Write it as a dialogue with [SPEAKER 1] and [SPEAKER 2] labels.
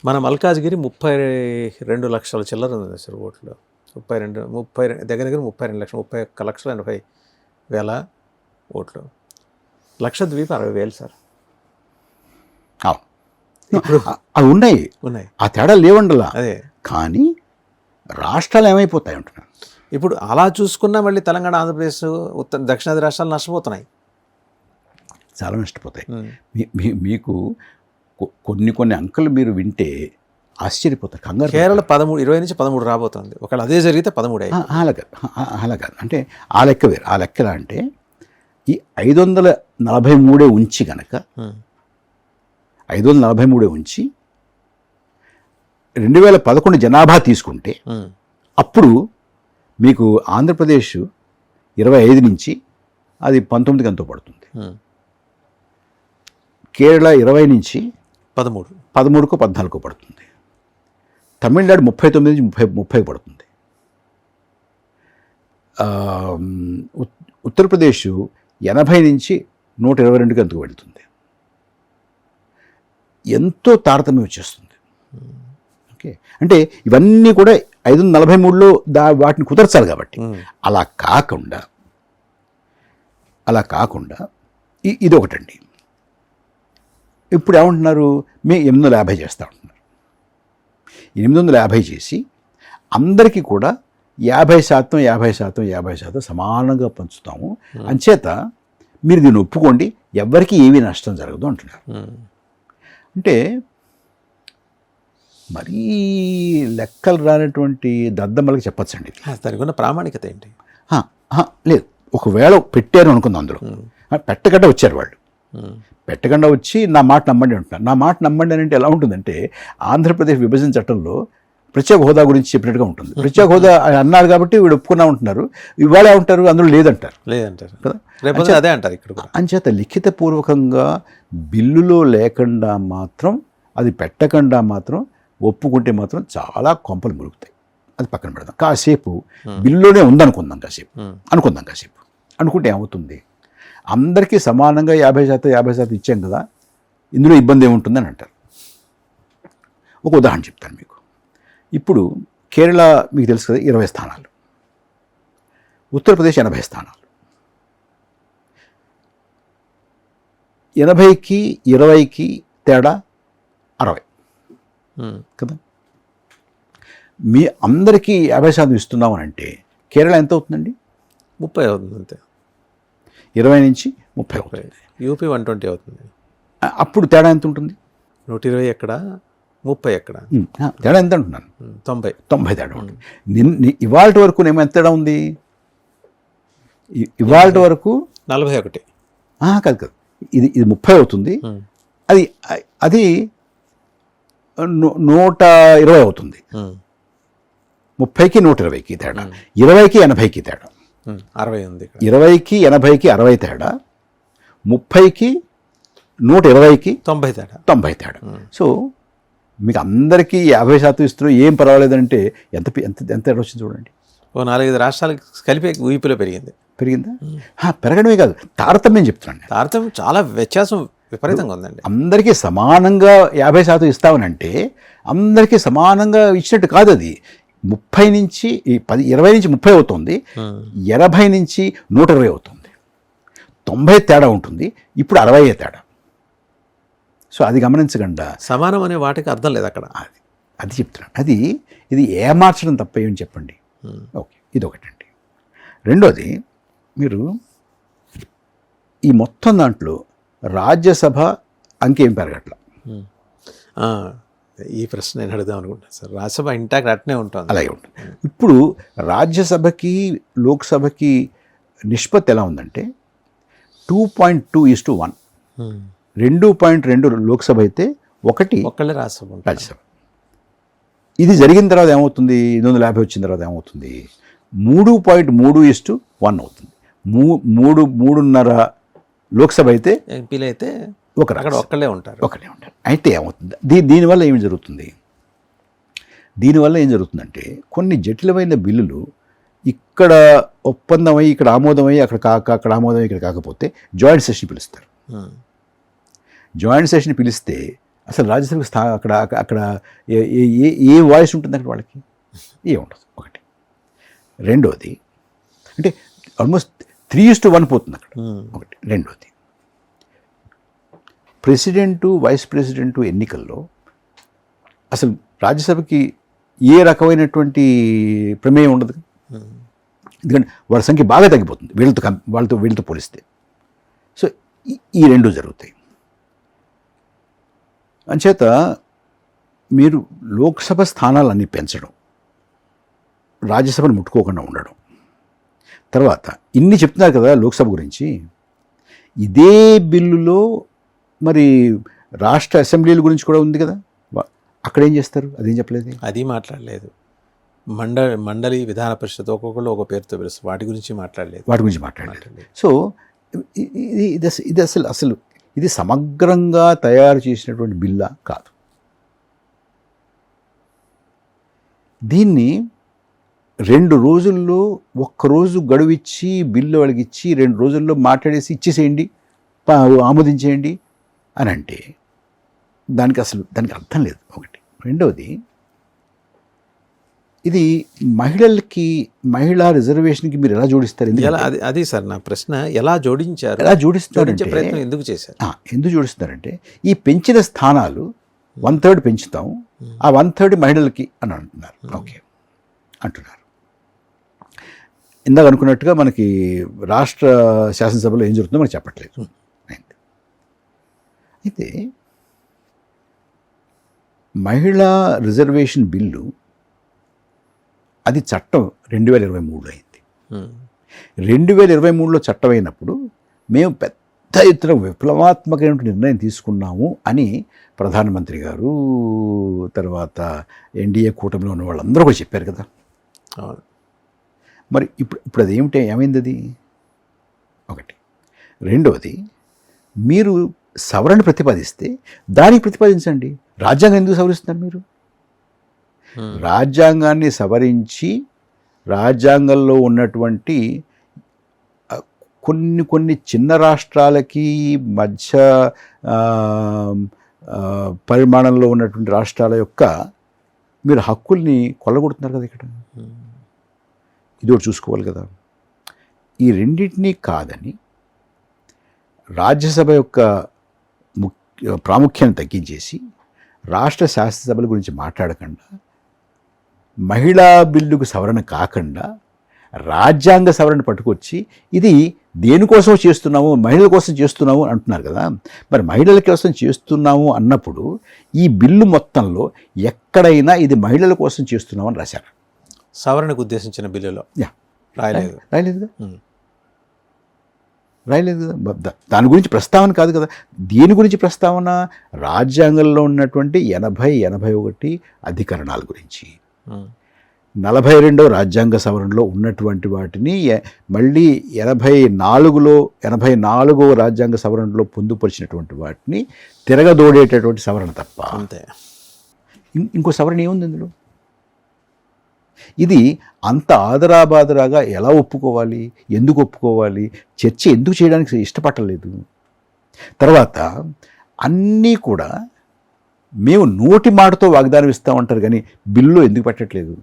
[SPEAKER 1] మన మల్కాజ్గిరి 32 లక్షల చిల్లర ఉంది సార్ ఓట్లు. 30 దగ్గర దగ్గర 32 లక్షలు, 31,80,000 ఓట్లు. లక్షద్వీప్ 60,000 సార్.
[SPEAKER 2] అవి ఉన్నాయి, ఆ తేడా లేవండలా.
[SPEAKER 1] అదే
[SPEAKER 2] కానీ రాష్ట్రాలు ఏమైపోతాయి అంటున్నాను.
[SPEAKER 1] ఇప్పుడు అలా చూసుకున్నా మళ్ళీ తెలంగాణ, ఆంధ్రప్రదేశ్, దక్షిణాది రాష్ట్రాలు నష్టపోతున్నాయి,
[SPEAKER 2] చాలా నష్టపోతాయి. మీకు కొన్ని అంకెలు మీరు వింటే ఆశ్చర్యపోతారు, కంగారు.
[SPEAKER 1] కేరళ 20 నుంచి 13 రాబోతుంది. ఒకవేళ అదే జరిగితే 13.
[SPEAKER 2] అలాగా అంటే ఆ లెక్క వేరు. ఆ లెక్క ఎలా అంటే ఈ 543 ఉంచి కనుక 543 ఉంచి 2011 జనాభా తీసుకుంటే అప్పుడు మీకు ఆంధ్రప్రదేశ్ 25 నుంచి అది 19కి ఎంతో పడుతుంది. కేరళ 20 నుంచి 13కో 14కో పడుతుంది. తమిళనాడు 39 నుంచి 30 పడుతుంది. ఉత్తరప్రదేశ్ 80 నుంచి 122కి ఎంతో వెళుతుంది. ఎంతో తారతమ్యం వచ్చేస్తుంది. ఓకే, అంటే ఇవన్నీ కూడా 543లో వాటిని కుదర్చాలి కాబట్టి. అలా కాకుండా ఇది ఒకటండి. ఇప్పుడు ఏమంటున్నారు, మేము 850 చేస్తూ ఉంటున్నారు. 850 చేసి అందరికీ కూడా 50% సమానంగా పంచుతాము. అంచేత మీరు దీన్ని ఒప్పుకోండి, ఎవరికి ఏమీ నష్టం జరగదు అంటున్నారు. అంటే మరీ లెక్కలు రానటువంటి దద్దమ్మలకి చెప్పచ్చండి.
[SPEAKER 1] దానికి ఉన్న ప్రామాణికత ఏంటి?
[SPEAKER 2] లేదు, ఒకవేళ పెట్టారు అనుకుందాం, అందులో పెట్టకుండా వచ్చారు వాళ్ళు, పెట్టకుండా వచ్చి నా మాట నమ్మండి అంటున్నారు. నా మాట నమ్మండి అని అంటే ఎలా ఉంటుందంటే, ఆంధ్రప్రదేశ్ విభజన చట్టంలో ప్రత్యేక హోదా గురించి చెప్పినట్టుగా ఉంటుంది. ప్రత్యేక హోదా అన్నారు కాబట్టి వీడు ఒప్పుకున్నా ఉంటున్నారు, ఇవాళ ఉంటారు, అందులో లేదంటారు
[SPEAKER 1] కదా. అదే అంటారు ఇక్కడ.
[SPEAKER 2] అంచేత లిఖితపూర్వకంగా బిల్లులో లేకుండా మాత్రం, అది పెట్టకుండా మాత్రం ఒప్పుకుంటే మాత్రం చాలా కొంపలు మురుగుతాయి. అది పక్కన పెడదాం. కాసేపు బిల్లులోనే ఉందనుకుందాం, కాసేపు అనుకుంటే ఏమవుతుంది, అందరికీ సమానంగా 50% ఇచ్చాం కదా, ఇందులో ఇబ్బంది ఏముంటుందని అంటారు. ఒక ఉదాహరణ చెప్తాను మీకు. ఇప్పుడు కేరళ మీకు తెలుసు కదా, 20 స్థానాలు, ఉత్తరప్రదేశ్ 80 స్థానాలు. 80కి 20కి తేడా 60 కదా. మీ అందరికీ 50% ఇస్తున్నామని అంటే కేరళ ఎంత అవుతుందండి?
[SPEAKER 1] 30 అవుతుంది అంతే.
[SPEAKER 2] 20 నుంచి 30 అవుతుంది.
[SPEAKER 1] యూపీ 120 అవుతుంది.
[SPEAKER 2] అప్పుడు తేడా ఎంత ఉంటుంది?
[SPEAKER 1] 120 ఎక్కడ, 30 ఎక్కడ,
[SPEAKER 2] తేడా ఎంత అంటున్నాను? 90 తేడా ఉంటుంది. ఇవాళ వరకు ఎంత తేడా ఉంది? ఇవాళ వరకు
[SPEAKER 1] 41.
[SPEAKER 2] కాదు, ఇది 30 అవుతుంది. అది 120 అవుతుంది. 30కి 120కి తేడా, 20కి 80కి తేడా,
[SPEAKER 1] 60 ఉంది.
[SPEAKER 2] 20కి 80కి 60 తేడా, 30కి 120కి 90 తేడా. సో మీకు అందరికీ 50% ఇస్తున్నారు, ఏం పర్వాలేదంటే ఎంత తేడా వచ్చింది చూడండి.
[SPEAKER 1] 4-5 రాష్ట్రాలకు కలిపి ఊపిలో పెరిగిందా?
[SPEAKER 2] పెరగడమే కాదు, తారతమ్యం చెప్తున్నాను.
[SPEAKER 1] తారతమ్యం చాలా వ్యత్యాసం విపరీతంగా ఉందండి.
[SPEAKER 2] అందరికీ సమానంగా 50% ఇస్తామనంటే అందరికీ సమానంగా ఇచ్చినట్టు కాదు. అది 20 నుంచి 30 అవుతుంది, 80 నుంచి 120 అవుతుంది, 90 తేడా ఉంటుంది. ఇప్పుడు 60 తేడా. సో అది గమనించకుండా
[SPEAKER 1] సమానం అనే వాటికి అర్థం లేదు అక్కడ.
[SPEAKER 2] అది చెప్తున్నాను. ఇది ఏమార్చడం తప్ప ఏమని చెప్పండి. ఓకే, ఇది ఒకటండి. రెండోది, మీరు ఈ మొత్తం దాంట్లో రాజ్యసభ అంకేం పెరగట్ల.
[SPEAKER 1] ఈ ప్రశ్న నేను అడుగుదాం అనుకుంటాను సార్. రాజ్యసభ ఇంటాక్ట్ అట్నే ఉంటుంది,
[SPEAKER 2] అలాగే ఉంటుంది. ఇప్పుడు రాజ్యసభకి లోక్సభకి నిష్పత్తి ఎలా ఉందంటే 2.2:1. 2.2 లోక్సభ అయితే 1 రాజ్యసభ. ఇది జరిగిన తర్వాత ఏమవుతుంది, 850 వచ్చిన తర్వాత ఏమవుతుంది, 3.3:1 అవుతుంది. 3.5 లోక్సభ అయితే,
[SPEAKER 1] ఎంపీలు అయితే
[SPEAKER 2] ఒకళ్ళే ఉంటారు. అయితే ఏమవుతుంది, దీనివల్ల ఏం జరుగుతుందంటే కొన్ని జటిలమైన బిల్లులు ఇక్కడ ఒప్పందమై ఇక్కడ ఆమోదమై అక్కడ ఆమోదమై ఇక్కడ కాకపోతే జాయింట్ సెషన్ పిలుస్తారు. జాయింట్ సెషన్ పిలిస్తే అసలు రాజ్యసభకి అక్కడ అక్కడ ఏ వాయిస్ ఉంటుంది అక్కడ వాళ్ళకి? ఏముండదు. ఒకటి. రెండోది అంటే ఆల్మోస్ట్ 3:1 పోతుంది అక్కడ. ఒకటి. రెండోది ప్రెసిడెంటు వైస్ ప్రెసిడెంటు ఎన్నికల్లో అసలు రాజ్యసభకి ఏ రకమైనటువంటి ప్రమేయం ఉండదు. ఎందుకంటే వాళ్ళ సంఖ్య బాగా తగ్గిపోతుంది వీళ్ళతో పోలిస్తే. సో ఈ రెండు జరుగుతాయి. అంచేత మీరు లోక్సభ స్థానాలన్నీ పెంచడం, రాజ్యసభను ముట్టుకోకుండా ఉండడం, తర్వాత ఇన్ని చెప్తున్నారు కదా లోక్సభ గురించి, ఇదే బిల్లులో మరి రాష్ట్ర అసెంబ్లీల గురించి కూడా ఉంది కదా, అక్కడ ఏం చేస్తారు? అదేం చెప్పలేదు,
[SPEAKER 1] అది మాట్లాడలేదు. మండలి విధాన పరిషత్ ఒక్కొక్కళ్ళు ఒక పేరుతో పిలుస్తారు, వాటి గురించి మాట్లాడలేదు. సో ఇది అసలు ఇది సమగ్రంగా తయారు చేసినటువంటి బిల్లా కాదు. దీన్ని 2 రోజుల్లో ఒక్కరోజు గడువిచ్చి బిల్లు వాళ్ళకి ఇచ్చి 2 రోజుల్లో మాట్లాడేసి ఇచ్చేసేయండి, ఆమోదించేయండి అని అంటే దానికి అర్థం లేదు. ఒకటి. రెండవది, ఇది మహిళా రిజర్వేషన్కి మీరు ఎలా జోడిస్తారు? అది సార్ నా ప్రశ్న. ఎలా జోడించారు?
[SPEAKER 2] జోడించే
[SPEAKER 1] ప్రయత్నం ఎందుకు చేశారు?
[SPEAKER 2] ఎందుకు జోడిస్తారంటే ఈ పెంచిన స్థానాలు 1/3 పెంచుతాం, ఆ 1/3 మహిళలకి అని అంటున్నారు. ఓకే అంటున్నారు. ఇందాక అనుకున్నట్టుగా మనకి రాష్ట్ర శాసనసభలో ఏం జరుగుతుందో మనకు చెప్పట్లేదు. అయితే మహిళా రిజర్వేషన్ బిల్లు అది చట్టం 2023లో అయింది. 2023లో చట్టం అయినప్పుడు మేము పెద్ద ఎత్తున విప్లవాత్మకమైన నిర్ణయం తీసుకున్నాము అని ప్రధానమంత్రి గారు, తర్వాత ఎన్డీఏ కూటమిలో ఉన్న వాళ్ళందరూ కూడా చెప్పారు కదా. మరి ఇప్పుడు అది ఏమైంది అది? ఒకటి. రెండవది, మీరు సవరణ ప్రతిపాదిస్తే దానికి ప్రతిపాదించండి. రాజ్యాంగం ఎందుకు సవరిస్తున్నారు మీరు? రాజ్యాంగాన్ని సవరించి రాజ్యాంగంలో ఉన్నటువంటి కొన్ని చిన్న రాష్ట్రాలకి మధ్య పరిమాణంలో ఉన్నటువంటి రాష్ట్రాల యొక్క మీరు హక్కుల్ని కొల్లగొడుతున్నారు కదా ఇక్కడ. ఇది ఒకటి చూసుకోవాలి కదా. ఈ రెండింటినీ కాదని రాజ్యసభ యొక్క ప్రాముఖ్యాన్ని తగ్గించేసి రాష్ట్ర శాసనసభల గురించి మాట్లాడకుండా, మహిళా బిల్లుకు సవరణ కాకుండా రాజ్యాంగ సవరణ పట్టుకొచ్చి ఇది దేనికోసం చేస్తున్నాము, మహిళల కోసం చేస్తున్నాము అంటున్నారు కదా. మరి మహిళల కోసం చేస్తున్నాము అన్నప్పుడు ఈ బిల్లు మొత్తంలో ఎక్కడైనా ఇది మహిళల కోసం చేస్తున్నాము అని రాశారు.
[SPEAKER 1] సవరణకు ఉద్దేశించిన బిల్లులో
[SPEAKER 2] రాయలేదు కదా. దాని గురించి ప్రస్తావన కాదు కదా. దేని గురించి ప్రస్తావన? రాజ్యాంగంలో ఉన్నటువంటి 80, 81 అధికరణాల గురించి, 42వ రాజ్యాంగ సవరణలో ఉన్నటువంటి వాటిని మళ్ళీ 84వ రాజ్యాంగ సవరణలో పొందుపరిచినటువంటి వాటిని తిరగదోడేటటువంటి సవరణ తప్ప
[SPEAKER 1] అంతే.
[SPEAKER 2] ఇంకో సవరణ ఏముంది ఇందులో? ఇది అంత ఆదరాబాదరాగా ఎలా ఒప్పుకోవాలి, ఎందుకు ఒప్పుకోవాలి, చర్చ ఎందుకు చేయడానికి ఇష్టపడలేదు. తర్వాత అన్నీ కూడా మేము నోటి మాటతో వాగ్దానం ఇస్తామంటారు కానీ బిల్లులో ఎందుకు పెట్టట్లేదు?